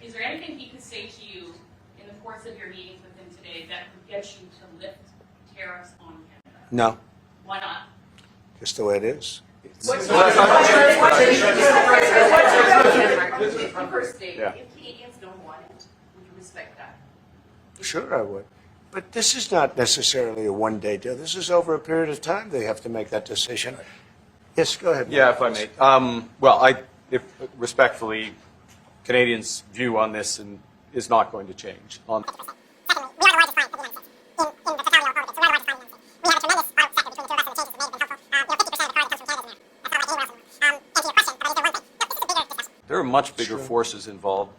Is there anything he could say to you in the course of your meetings with him today that would get you to lift tariffs on Canada? No. Why not? Just the way it is. What's your first statement? If Canadians don't want it, would you respect that? Sure, I would. But this is not necessarily a one-day deal. This is over a period of time they have to make that decision. Yes, go ahead. Yeah, if I may. Well, if respectfully, Canadians' view on this is not going to change. There are much bigger forces involved.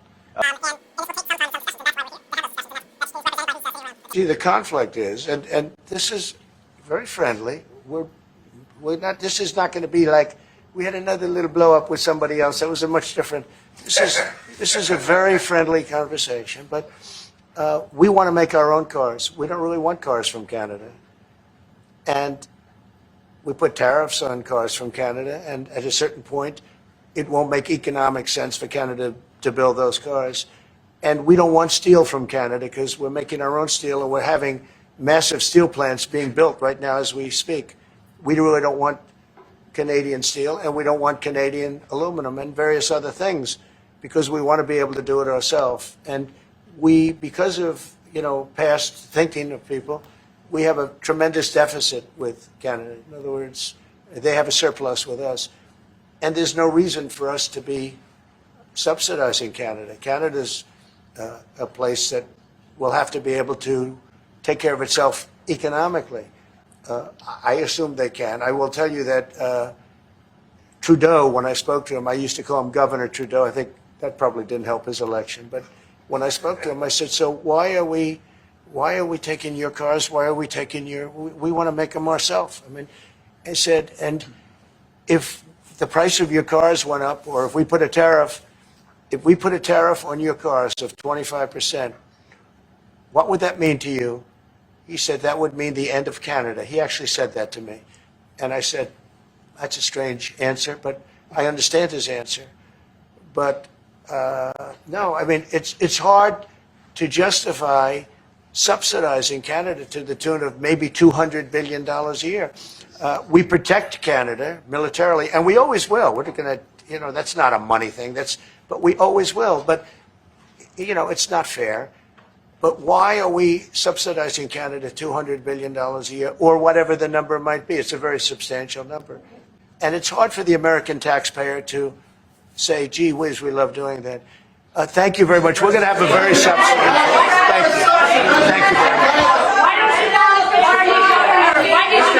See, the conflict is, and this is very friendly. We're not. This is not going to be like we had another little blow up with somebody else. That was a much different. This is a very friendly conversation. But we want to make our own cars. We don't really want cars from Canada, and we put tariffs on cars from Canada. And at a certain point, it won't make economic sense for Canada to build those cars. And we don't want steel from Canada because we're making our own steel and we're having massive steel plants being built right now as we speak. We really don't want Canadian steel and we don't want Canadian aluminum and various other things because we want to be able to do it ourselves. And we, because of, past thinking of people, we have a tremendous deficit with Canada. In other words, they have a surplus with us. And there's no reason for us to be subsidizing Canada. Canada's a place that will have to be able to take care of itself economically. I assume they can. I will tell you that Trudeau, when I spoke to him, I used to call him Governor Trudeau. I think that probably didn't help his election. But when I spoke to him, I said, so why are we taking your cars? Why are we taking we want to make them ourselves. I said, and if the price of your cars went up, or if we put a tariff on your cars of 25%, what would that mean to you? He said, that would mean the end of Canada. He actually said that to me. And I said, that's a strange answer, but I understand his answer. But no, it's hard to justify subsidizing Canada to the tune of maybe $200 billion a year. We protect Canada militarily, and we always will. We're going to, that's not a money thing. But we always will. But, it's not fair. But why are we subsidizing Canada $200 billion a year, or whatever the number might be? It's a very substantial number. And it's hard for the American taxpayer to say, gee whiz, we love doing that. Thank you very much. We're going to have a very substantial. Thank you. Thank you very much. Why don't you now? Why did you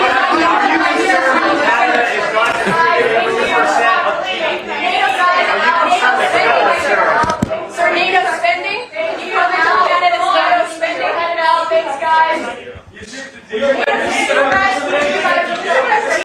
Sir, NATO spending? Can you comment on Canada's NATO spending? Thanks, guys.